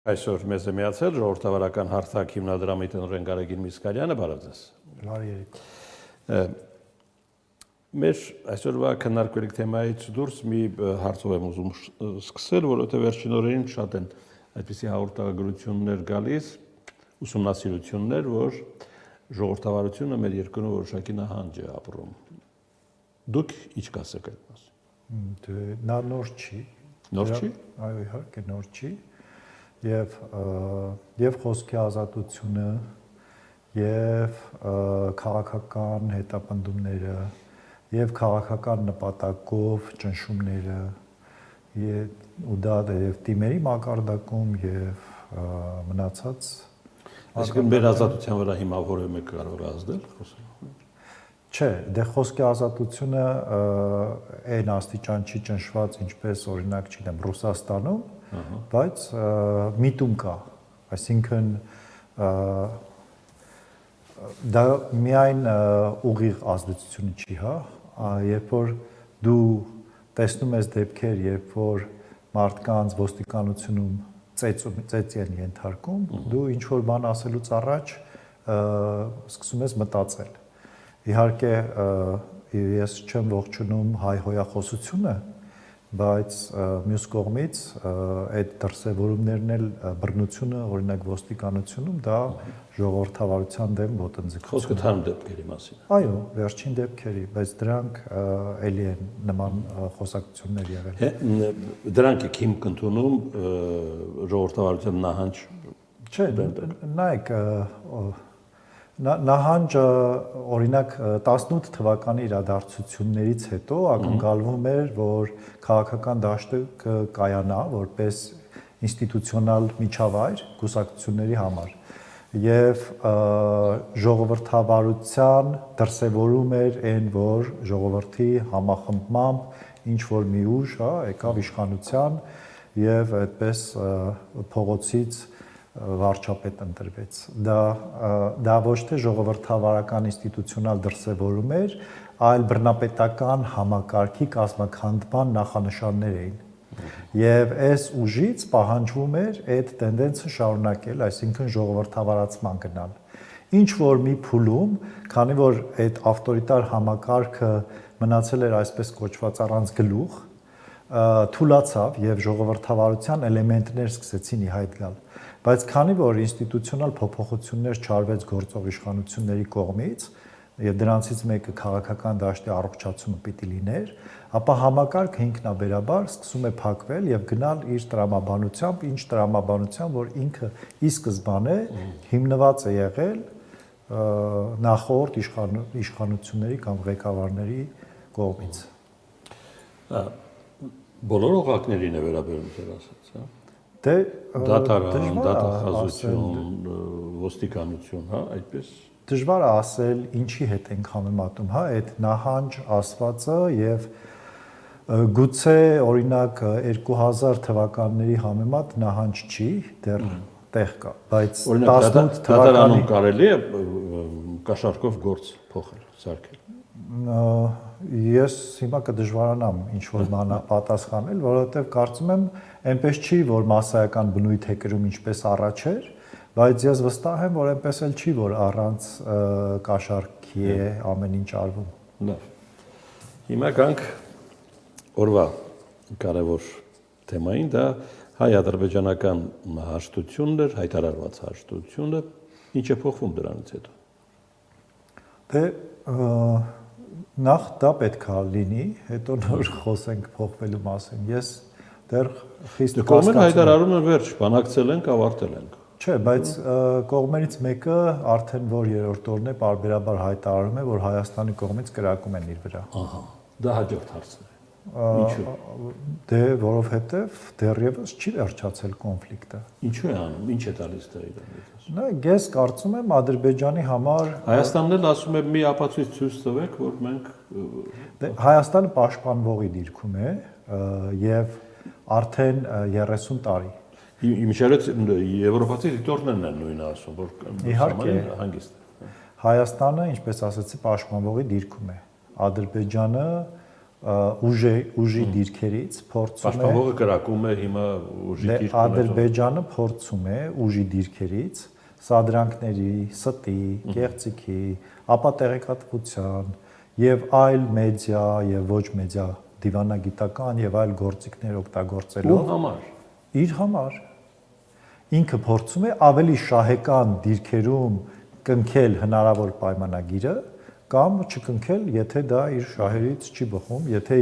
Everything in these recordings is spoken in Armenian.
Այսօր մեզ է միացել ժողովրդավարական հարթակ հիմնադրամի տնօրեն Գարեգին Միսկալյանը, բարև ձեզ։ Բարի երեկ։ Մեր այսօրվա քննարկվելիք թեմայից դուրս մի հարցով եմ ուզում սկսել, որովհետև վերջին օրերին շատ են այդպիսի հաղորդագրություններ գալիս, ուսումնասիրություններ, որ ժողովրդավարությունը մեր երկրում որոշակի նահանջ է ապրում։ Դուք ինչ կասեք այդ մասին։ Նա նոր չի։ Նոր չի։ Այո, իհարկե նոր չի։ Եվ խոսքի ազատությունը, եւ քաղաքական հետապնդումները, եւ քաղաքական նպատակով ճնշումները, ու դա եւ թիմերի մակարդակում եւ մնացած այսինքն մեր ազատության վրա հիմա որևէ մեկը կարող է ազդել խոսել։ Չէ, դե խոսքի ազատությունը այն աստիճան չի ճնշված, ինչպես օրինակ, չգիտեմ, Ռուսաստանում, բայց միտում կա, այսինքն դա միայն ուղիղ ազդեցությունը չի, հա, երբ որ դու տեսնում ես դեպքեր, երբ որ մարդկանց ոստիկանությունում ծեծ են ենթարկում, դու ինչ որ բան ասելուց առաջ սկսում ես մտածել։ Իհարկե ես չեմ ողջունում հայ հոյախոսությունը, բայց մյուս կողմից այդ դրսևորումներն էլ բռնությունը, օրինակ ոստիկանությունում, դա ժողովրդավարության դեմ ոտնձգություն։ Խոսքը թարմ դեպքերի մասին։ Այո, վերջին դեպքերի, բայց դրանք էլի են նման խոսակցություններ եղել։ Դրանք եք հիմք ընդունում ժողովրդավարության նահանջ։ Չէ, նայեք, նահանջը օրինակ 18 թվականի իրադարձություններից հետո ակնկալվում էր, որ քաղաքական դաշտը կկայանա որպես ինստիտուցիոնալ միջավայր կուսակցությունների համար եւ ժողովրդավարության դրսևորում էր այն, որ ժողովրդի համախմբմամբ ինչ որ մի ուժ, հա, եկավ իշխանության եւ այդպես փողոցից վարչապետ ընտրվեց։ Դա ոչ թե ժողովրդավարական ինստիտուցիոնալ դրսևորում էր, այլ բռնապետական համակարգի կազմաքանդման նախանշաններ էին։ Եվ այս ուժից պահանջվում էր այդ տենդենսը շարունակել, այսինքն ժողովրդավարացման գնալ։ Ինչ որ մի փուլում, քանի որ այդ ավտորիտար համակարգը մնացել էր այսպես կոչված առանց գլուխ, թուլացավ եւ ժողովրդավարության էլեմենտներ սկսեցին ի հայտ գալ։ Բայց քանի որ ինստիտուցիոնալ փոփոխություններ չարվեց գործող իշխանությունների կողմից, եւ դրանցից մեկը քաղաքական դաշտի առողջացումը պիտի լիներ, ապա համակարգը ինքնաբերաբար սկսում է փակվել եւ գնալ իր տրամաբանությամբ, ինչ տրամաբանությամբ, որ ինքը ի սկզբանե հիմնված է եղել նախորդ իշխանությունների կամ ղեկավարների կողմից։ Բոլոր օղակներին է վերաբերում ձեր ասած, հա։ Դե դատարան, դատախազություն, ոստիկանություն, հա, այդպես դժվար է ասել ինչի հետ ենք համեմատում, հա, այդ նահանջ ասվածը եւ գուցե օրինակ 2000 թվականների համեմատ նահանջ չի, դեռ տեղ կա, բայց 18 դատարանում կարելի է կաշառքով գործ փոխել, սարքել։ Ես հիմա կդժվարանամ ինչ որ բան պատասխանել, որովհետեւ կարծում եմ այնպես չի, որ մասսայական բնույթ է կրում ինչպես առաջ էր, բայց ես վստահ եմ, որ այնպես էլ չի, որ առանց կաշառքի է ամեն ինչ արվում։ Լավ։ Հիմա գանք օրվա կարևոր թեմային, դա հայ-ադրբեջանական հաշտությունն էր, հայտարարված հաշտությունը, ինչ է փոխվում դրանից հետո։ Դե նախ դա պետք է լինի, հետո նոր խոսենք փոխվելու մասին։ Ես դեռ խիստ կողմերը հայտարարում են վերջ, բանակցել ենք, ավարտել ենք։ Չէ, բայց կողմերից մեկը արդեն որ երրորդ օրն է պարբերաբար հայտարարում է, որ Հայաստանի կողմից կրակում են իր վրա։ Ահա, դա հաջորդ հարցն է։ Ինչու՞։ Դե որովհետև դեռևս չի վերջացել կոնֆլիկտը։ Ինչու է անում, ինչ է տալիս դա իրեն։ Նա ես կարծում եմ Ադրբեջանի համար Հայաստանն էլ ասում է մի ապացույց ցույց տվեք, որ մենք Հայաստանը պաշտպանվողի դիրքում է եւ արդեն 30 տարի։ Իմիջիայլոց եվրոպացի դիտորդներն են նույնը ասում, որ իհարկե հանգիստ է։ Հայաստանը, ինչպես ասացի, պաշտպանվողի դիրքում է։ Ադրբեջանը ուժի դիրքերից փորձում է Պաշտպանողը կրակում է հիմա ուժի դիրք ունեցող։ Ադրբեջանը փորձում է ուժի դիրքերից սադրանքների, ստի, գեղձիքի, ապա տեղեկատվության եւ այլ մեդիա եւ ոչ մեդիա դիվանագիտական եւ այլ գործիքներ օգտագործելով իր համար ինքը փորձում է ավելի շահեկան դիրքերում կնքել հնարավոր պայմանագիրը կամ չկնքել, եթե դա իր շահերից չի բխում, եթե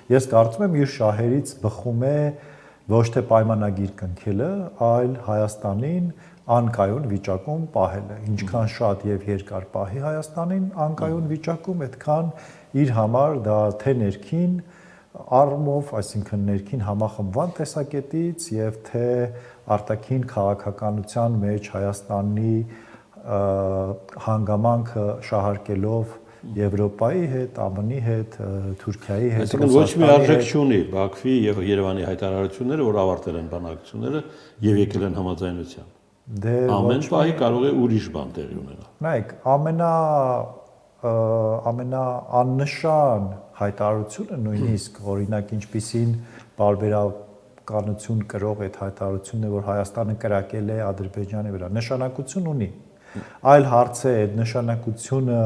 ես կարծում եմ իր շահերից բխում է ոչ թե պայմանագիր կնքելը, այլ Հայաստանին անկայուն վիճակում պահելը։ Ինչքան շատ եւ երկար պահի Հայաստանին անկայուն վիճակում, այդքան իր համար դա թե ներքին առումով, այսինքն ներքին համախմբման տեսակետից եւ թե արտաքին քաղաքականության մեջ Հայաստանի հանգամանքը շահարկելով Եվրոպայի հետ, ԱՄՆ-ի հետ, Թուրքիայի հետ, Այսինքն ոչ մի արժեք չունի Բաքվի եւ Երևանի հայտարարությունները, որ ավարտել են բանակցությունները եւ եկել են համաձայնության։ Ամեն պահի կարող է ուրիշ բան տեղի ունենալ։ Նայեք, ամենաաննշան հայտարարությունը նույնիսկ օրինակ ինչպիսին բարբերականություն կրող այդ հայտարարությունն է, որ Հայաստանը կրակել է Ադրբեջանի վրա, նշանակություն ունի։ Այլ հարց է այդ նշանակությունը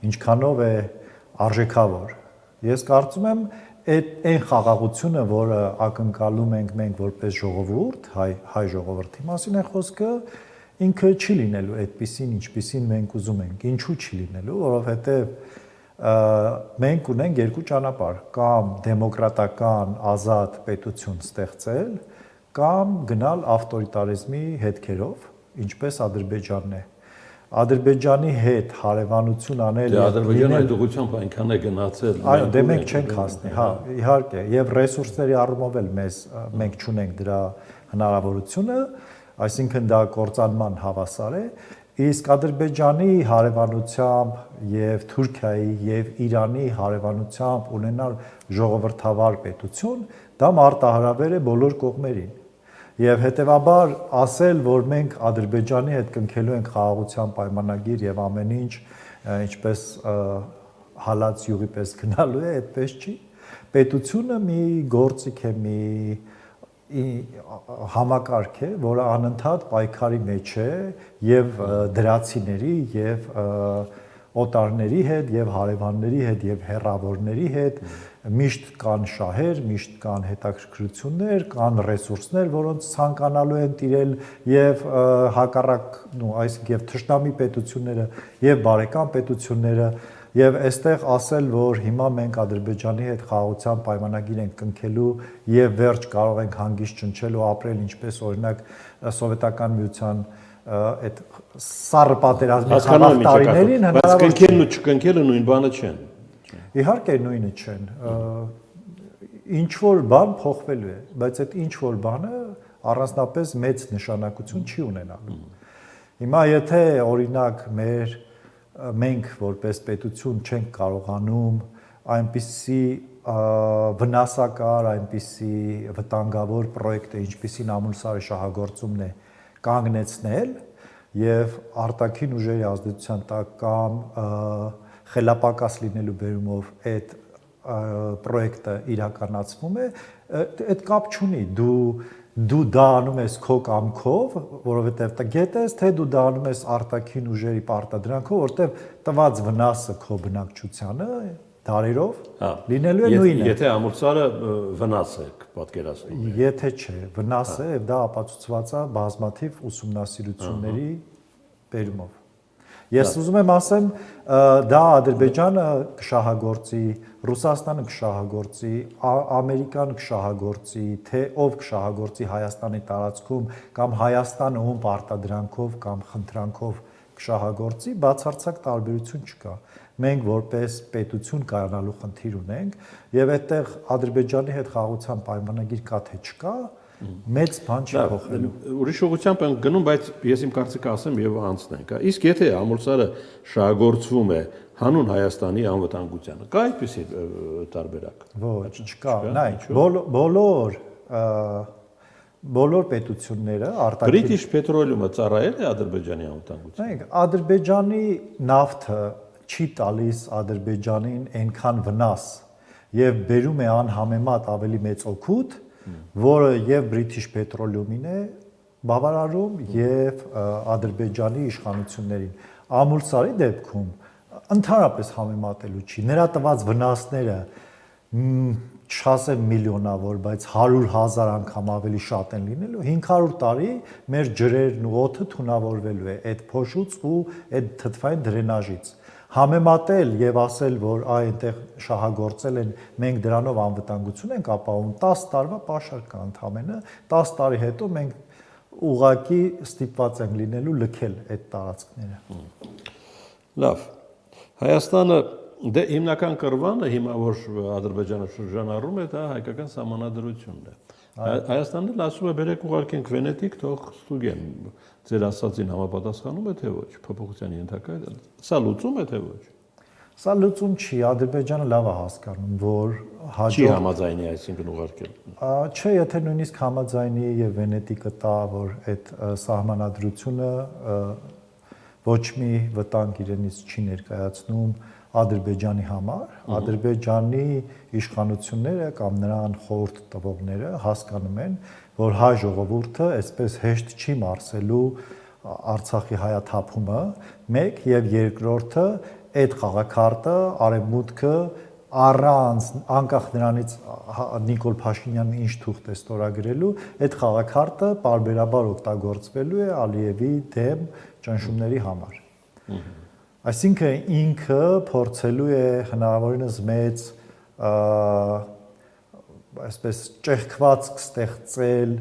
ինչքանով է արժեքավոր։ Ես կարծում եմ այն խաղաղությունը, որը ակնկալում ենք մենք որպես ժողովուրդ, հայ ժողովրդի մասին է խոսքը, ինքը չի լինելու այդպիսին, ինչպիսին մենք ուզում ենք։ Ինչու չի լինելու, որովհետև մենք ունենք երկու ճանապարհ, կամ դեմոկրատական ազատ պետություն ստեղծել, կամ գնալ ավտորիտարիզմի հետքերով, ինչպես Ադրբեջանն է։ Ադրբեջանի հետ հարևանություն անել եւ Ադրբեջանը այդ ուղղությամբ այնքան է գնացել։ Այո, դե մենք չենք հասնի, հա, իհարկե, եւ ռեսուրսների առումով էլ մենք չունենք դրա հնարավորությունը, այսինքն դա կործանման հավասար է, իսկ Ադրբեջանի հարևանությամբ եւ Թուրքիայի եւ Իրանի հարևանությամբ ունենալ ժողովրդավար պետություն, դա մարտահրավեր է բոլոր կողմերին։ Եվ հետևաբար ասել, որ մենք Ադրբեջանի հետ կնքելու ենք խաղաղության պայմանագիր եւ ամեն ինչ ինչպես հալած յուղի պես գնալու է, այդպես չի։ Պետությունը մի գործիք է, մի համակարգ է, որը անընդհատ պայքարի մեջ է եւ դրացիների եւ օտարների հետ եւ հարևանների հետ եւ հեռավորների հետ միշտ կան շահեր, միշտ կան հետաքրքրություններ, կան ռեսուրսներ, որոնց ցանկանալու են տիրել եւ հակառակ, այսինքն եւ թշնամի պետությունները եւ բարեկամ պետությունները եւ այստեղ ասել, որ հիմա մենք Ադրբեջանի հետ խաղաղության պայմանագիր ենք կնքելու եւ վերջ կարող ենք հանգիստ ճնչել ու ապրել ինչպես օրինակ սովետական միության այդ սառը պատերազմի խաղաղ տարիներին հնարավոր է կնքելն ու չկնքելը նույն բանը չեն։ Իհարկե նույնը չեն։ Ինչ որ բան փոխվելու է, բայց այդ ինչ որ բանը առանձնապես մեծ նշանակություն չի ունենալու։ Հիմա եթե օրինակ մենք որպես պետություն չենք կարողանում այնպիսի վնասակար, այնպիսի վտանգավոր պրոյեկտ է, ինչպիսին Ամուլսարի շահագործումն է, կանգնեցնել եւ արտաքին ուժերի ազդեցության տակ կամ խելապակաս լինելու բերումով այդ պրոյեկտը իրականացվում է, այդ կապ չունի, դու դա անում ես քո կամքով, որովհետև գիտես, թե դու դա անում ես արտաքին ուժերի պարտադրանքով, որովհետև տված վնասը քո բնակչությանը դարերով լինելու է նույնը։ Եթե Ամուլսարը վնաս է պատկերացնում։ Եթե չէ, վնաս է, եւ դա ապացուցված է բազմաթիվ ուսումնասիրությունների բերումով։ Ես ուզում եմ ասեմ, դա Ադրբեջանը կշահագործի, Ռուսաստանը կշահագործի, Ամերիկան կշահագործի, թե ով կշահագործի Հայաստանի տարածքում կամ Հայաստանը ում պարտադրանքով կամ խնդրանքով կշահագործի, բացարձակ տարբերություն չկա։ Մենք որպես պետություն կայանալու խնդիր ունենք եւ այդտեղ Ադրբեջանի հետ խաղաղության պայմանագիր կա թե չկա, մեծ բան չի փոխվելու։ Ուրիշ ուղղությամբ ենք գնում, բայց ես իմ կարծիքը ասեմ եւ անցնենք։ Իսկ եթե Ամուլսարը շահագործվում է հանուն Հայաստանի անվտանգությանը, կա այդպիսի տարբերակ։ Ոչ, չկա։ Նայեք, բոլոր պետությունները արտաքին British Petroleum-ը ծառայել է Ադրբեջանի անվտանգությանը։ Նայեք, Ադրբեջանի նավթը չի տալիս Ադրբեջանին այնքան վնաս, եւ բերում է անհամեմատ ավելի մեծ օգուտ, որը եւ British Petroleum-ին է բավարարում եւ Ադրբեջանի իշխանություններին։ Ամուլսարի դեպքում ընդհանրապես համեմատելու չի։ Նրա տված վնասները չասեմ միլիոնավոր, բայց 100,000 անգամ ավելի շատ են լինելու։ 500 տարի մեր ջրերն ու օդը թունավորվելու է այդ փոշուց ու այդ թթվային դրենաժից։ Համեմատել եւ ասել, որ այնտեղ շահագործել են, մենք դրանով անվտանգություն ենք ապահովում, 10 տարվա պաշար կա ընդամենը, 10 տարի հետո մենք ուղակի ստիպված ենք լինելու լքել այդ տարածքները։ Լավ։ Հայաստանը դե հիմնական կռվանը հիմա որ Ադրբեջանը շրջանառում է, դա հայկական սահմանադրությունն է։ Հայաստանն էլ ասում է բերեք ուղարկենք Վենետիկ, թող ստուգեն։ Ձեր ասածին համապատասխանում է թե ոչ, փոփոխության ենթակա է։ Սա լուծում է թե ոչ։ Սա լուծում չի, Ադրբեջանը լավ է հասկանում, որ չի համաձայնի այսինքն ուղարկել։ Չէ, եթե նույնիսկ համաձայնի եւ Վենետիկը տա, որ այդ սահմանադրությունը ոչ մի վտանգ իրենից չի ներկայացնում Ադրբեջանի համար, Ադրբեջանի իշխանությունները կամ նրան խորհուրդ տվողները հասկանում են, որ հայ ժողովուրդը այսպես հեշտ չի մարսելու Արցախի հայաթափումը, մեկ եւ երկրորդը այդ խաղակարտը արևմուտքը առանց անկախ նրանից Նիկոլ Փաշինյանը ինչ թուղթ է ստորագրելու, այդ խաղակարտը պարբերաբար օգտագործվելու է Ալիևի դեմ ճնշումների համար։ Այսինքն ինքը փորձելու է հնարավորինս մեծ այսպես ճեղքվածք ստեղծել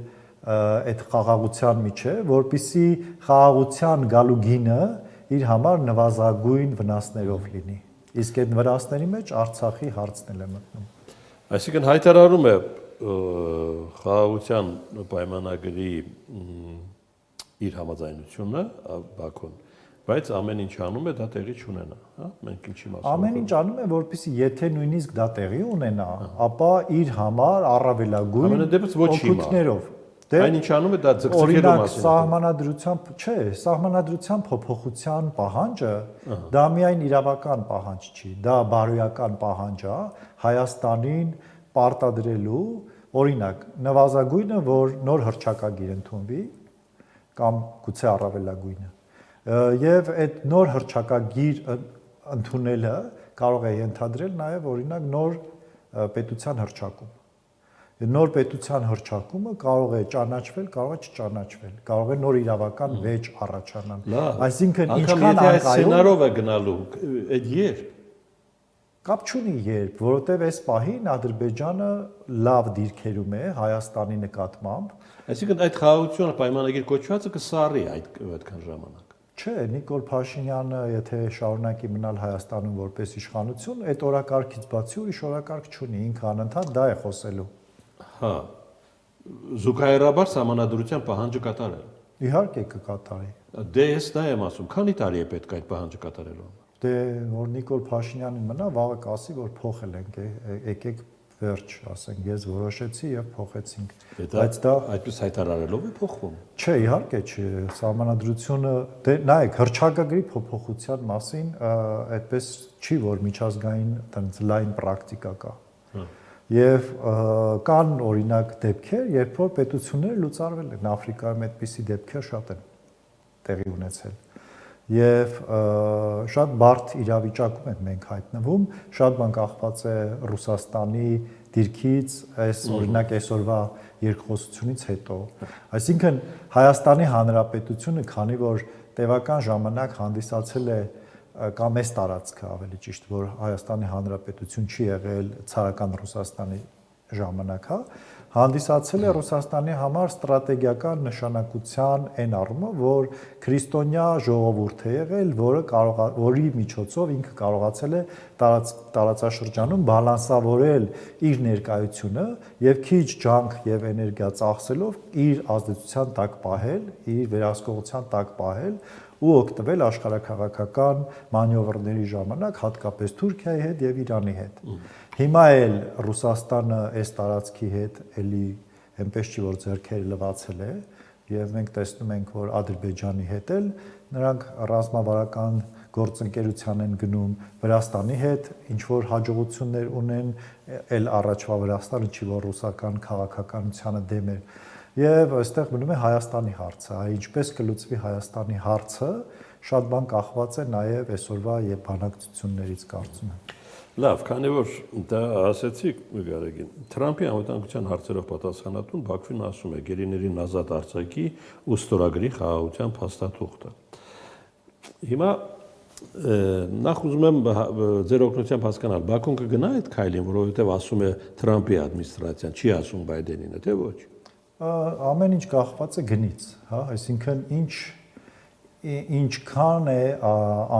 այդ խաղաղության միջև, որպիսի խաղաղության գալու գինը իր համար նվազագույն վնասներով լինի։ Իսկ այդ վնասների մեջ Արցախի հարցն էլ է մտնում։ Այսինքն հայտարարում է խաղաղության պայմանագրի իր համաձայնությունը Բաքուն, բայց ամեն ինչ անում է դա տեղի չունենա, հա? Մենք ինչի մասին։ Ամեն ինչ անում է, որպեսզի եթե նույնիսկ դա տեղի ունենա, ապա իր համար առավելագույն օգուտներով։ Այն ինչ անում է դա ձգձգելու մասին։ Սահմանադրությամբ, չէ, սահմանադրության փոփոխության պահանջը դա միայն իրավական պահանջ չի, դա բարոյական պահանջ է Հայաստանին պարտադրելու, օրինակ, նվազագույնը, որ նոր հռչակագիր ընդունվի կամ գուցե առավելագույնը։ Եվ այդ նոր հռչակագիր ընդունելը կարող է ենթադրել նաև օրինակ նոր պետության հռչակում։ Նոր պետության հռչակումը կարող է ճանաչվել, կարող է չճանաչվել, կարող է նոր իրավական վեճ առաջանալ։ Այսինքն ինչքան այդ սցենարով է գնալու, այդ երբ կապ չունի երբ, որովհետև այս պահին Ադրբեջանը լավ դիրքերում է Հայաստանի նկատմամբ։ Այսինքն այդ խաղաղությունը պայմանագիր կոչվածը կսառի այդքան ժամանակ։ Չէ, Նիկոլ Փաշինյանը, եթե շարունակի մնալ Հայաստանում որպես իշխանություն, այդ օրակարգից բացի ուրիշ օրակարգ չունի, ինքը անընդհատ դա է խոսելու։ Հա։ Զուգահեռաբար սահմանադրության պահանջը կատարել։ Իհարկե կկատարի։ Դե ես դա եմ ասում, քանի տարի է պետք այդ պահանջը կատարելու համար։ Դե որ Նիկոլ Փաշինյանին մնա, վաղը կասի, որ փոխել ենք, եկեք վերջ, ասենք, ես որոշեցի եւ փոխեցինք։ Բայց դա այդպես հայտարարելով է փոխվում։ Չէ, իհարկե չէ, սահմանադրությունը, դե նայեք, հռչակագրի փոփոխության մասին այդպես չի, որ միջազգային այդպես լայն պրակտիկա կա։ Եվ կան օրինակ դեպքեր, երբ որ պետությունները լուծարվել են, Աֆրիկայում այդպիսի դեպքեր շատ են տեղի ունեցել։ Եվ շատ բարդ իրավիճակում ենք մենք հայտնվում, շատ բան կախված է Ռուսաստանի դիրքից, այս օրինակ այսօրվա երկխոսությունից հետո։ Այսինքն Հայաստանի Հանրապետությունը, քանի որ տևական ժամանակ հանդիսացել է կամ այս տարածքը ավելի ճիշտ, որ Հայաստանի Հանրապետություն չի եղել ցարական Ռուսաստանի ժամանակ, հա, հանդիսացել է Ռուսաստանի համար ստրատեգիական նշանակության այն առումով, որ քրիստոնյա ժողովուրդ է եղել, որի միջոցով ինքը կարողացել է տարածաշրջանում բալանսավորել իր ներկայությունը եւ քիչ ջանք եւ էներգիա ծախսելով իր ազդեցության տակ պահել, իր վերահսկողության տակ պահել ու օգտվել աշխարհաքաղաքական մանևրների ժամանակ հատկապես Թուրքիայի հետ եւ Իրանի հետ։ Հիմա էլ Ռուսաստանը այս տարածքի հետ էլի այնպես չի որ ձեռքերը լվացել է եւ մենք տեսնում ենք որ Ադրբեջանի հետ էլ նրանք ռազմավարական գործընկերության են գնում Վրաստանի հետ, ինչ որ հաջողություններ ունեն, այլ առաջվա Վրաստանը չի որ ռուսական քաղաքականությանը դեմ էր։ Եվ այստեղ մնում է Հայաստանի հարցը, ինչպես կլուծվի Հայաստանի հարցը, շատ բան կախված է նաև այսօրվա եւ բանակցություններից կարծում եմ։ Լավ, քանի որ դա ասեցիք, Գարեգին, Թրամփի անվտանգության հարցերով պատասխանատուն Բաքվին ասում է գերիներին ազատ արձակի ու ստորագրի խաղաղության փաստաթուղթը։ Հիմա նախ ուզում եմ ձեր օգնությամբ հասկանալ, Բաքուն կգնա այդ քայլին, որովհետև ասում է Թրամփի ադմինիստրացիան, չի ասում Բայդենինը, թե ոչ։ Ամեն ինչ կախված է գնից, հա, այսինքն ինչքան է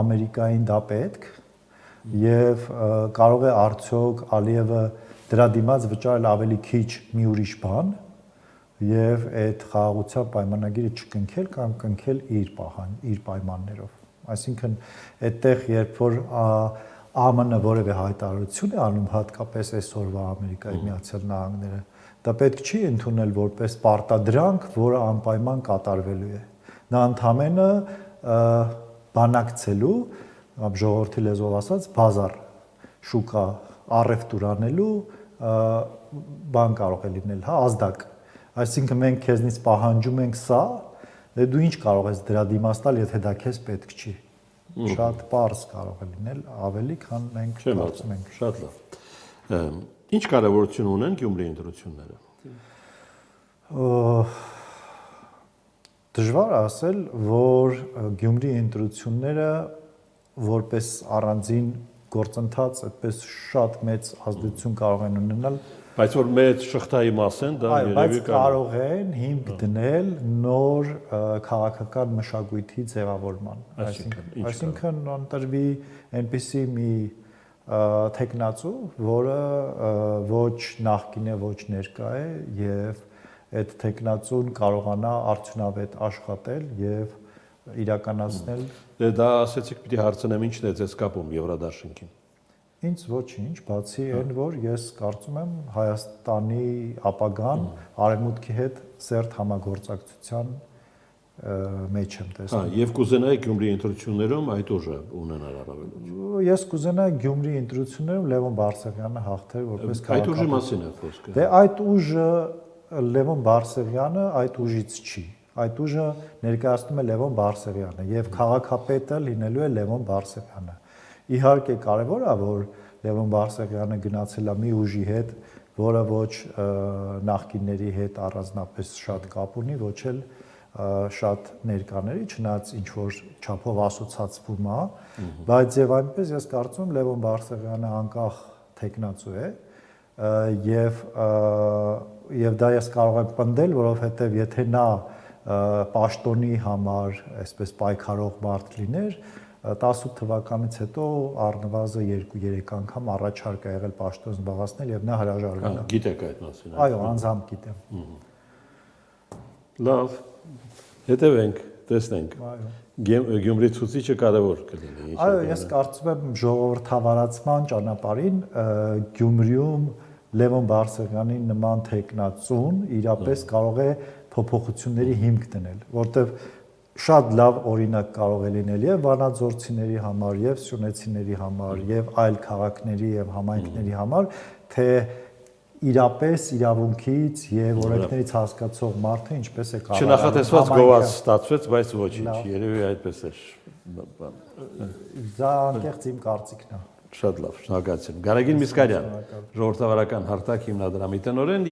Ամերիկային դա պետք եւ կարող է արդյոք Ալիևը դրա դիմաց վճարել ավելի քիչ մի ուրիշ բան եւ այդ խաղաղության պայմանագիրը չկնքել կամ կնքել իր պայմաններով։ Այսինքն այդտեղ երբ որ ԱՄՆ որևէ հայտարարություն է անում հատկապես այսօրվա Ամերիկայի Միացյալ Նահանգները, դա պետք չի ընդունել որպես պարտադրանք, որը անպայման կատարվելու է։ Նա ընդհանրապես բանակցելու, ժողովրդի լեզվով ասած, բազար շուկա առևտուր անելու բան կարող է լինել, հա, ազդակ։ Այսինքն մենք քեզնից պահանջում ենք սա, դու ինչ կարող ես դրա դիմաց տալ, եթե դա քեզ պետք չի։ Շատ པարզ կարող է լինել, ավելի քան մենք կարծում ենք։ Շատ լավ։ Ինչ կարևորություն ունեն Գյումրիի ընտրությունները։ Դժվար ասել, որ Գյումրիի ընտրությունները որպես առանձին գործընթաց այդպես շատ մեծ ազդեցություն կարող են ունենալ, բայց որ մեծ շղթայի մաս են, դա երևի կարող են հիմք դնել նոր քաղաքական մշակույթի ձևավորման։ Այսինքն ընտրվի այնպիսի մի տեխնացու, որը ոչ նախկին է, ոչ ներկա է եւ այդ տեխնացուն կարողանա արդյունավետ աշխատել եւ իրականացնել։ Դա ասեցիք, պիտի հարցնեմ, ինչն է ձեզ կապում Եվրադաշինքին։ Ինձ ոչինչ, բացի այն, որ ես կարծում եմ Հայաստանի ապագան արևմուտքի հետ սերտ համագործակցության մեջ եմ տեսնում։ Եվ կուզենայի Գյումրիի ընտրություններում այդ ուժը ունենալ առավելություն։ Ես կուզենայի Գյումրիի ընտրություններում Լևոն Բարսեղյանը հաղթեր որպես քաղաքապետ։ Այդ ուժի մասին է խոսքը։ Դե այդ ուժը Լևոն Բարսեղյանը այդ ուժից չի։ Այդ ուժը ներկայացնում է Լևոն Բարսեղյանը եւ քաղաքապետը լինելու է Լևոն Բարսեղյանը։ Իհարկե կարևոր է, որ Լևոն Բարսեղյանը գնացել է մի ուժի հետ, որը ոչ նախկինների հետ առանձնապես շատ կապ ունի, ոչ էլ շատ ներկաների, չնայած ինչ որ չափով ասոցացվում է, բայց եւ այնպես ես կարծում եմ Լևոն Բարսեղյանը անկախ տեխնացու է եւ դա ես կարող եմ պնդել, որովհետեւ եթե նա պաշտոնի համար այսպես պայքարող մարդ լիներ, 18 թվականից հետո առնվազն 2-3 անգամ առաջարկ է եղել պաշտոն զբաղեցնել եւ նա հրաժարվել է։ Գիտեք այդ մասին։ Այո, անձամբ գիտեմ։ Լավ։ Հետևենք, տեսնենք։ Գյումրի ցուցիչը կարևոր կլինի։ Այո, ես կարծում եմ ժողովրդավարացման ճանապարհին Գյումրիում Լևոն Բարսեղյանի նման տեխնացուն իրապես կարող է փոփոխությունների հիմք դնել, որտեղ շատ լավ օրինակ կարող է լինել եւ վանաձորցիների համար, եւ սյունեցիների համար, եւ այլ քաղաքների եւ համայնքների համար, թե իրապես իրավունքից եւ օրենքներից հասկացող մարդը ինչպես է կարող։ Չնախատեսված գովաց ստացվեց, բայց ոչինչ, երևի այդպես էր։ Դա անկեղծ իմ կարծիքն է։ Շատ լավ, շնորհակալություն։ Գարեգին Միսկարյան, ժողովրդավարական հարթակ հիմնադրամի տնօրեն։